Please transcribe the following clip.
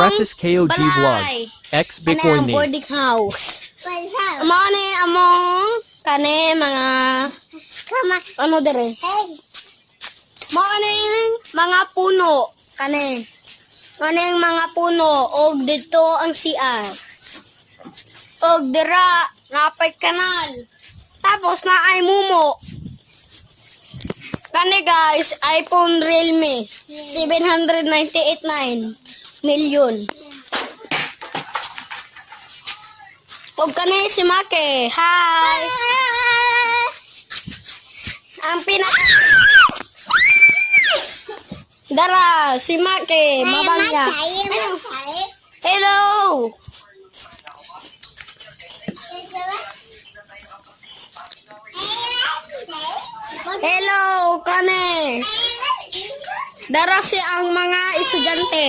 Preface KOG Vlog. X Bitcoin ang me. boarding house. Mga ni among kani mga ano dire? Mga ni mga puno kani. Mga mga puno og dito ang CR. Og dira napay kanal. Tapos na ay mumo. Kani guys, iPhone Realme 798.9 million. Og kani si Make. Hi. Ang Dara, si Make, mabangga. Hello. Hello, kani. Dara si ang mga estudyante.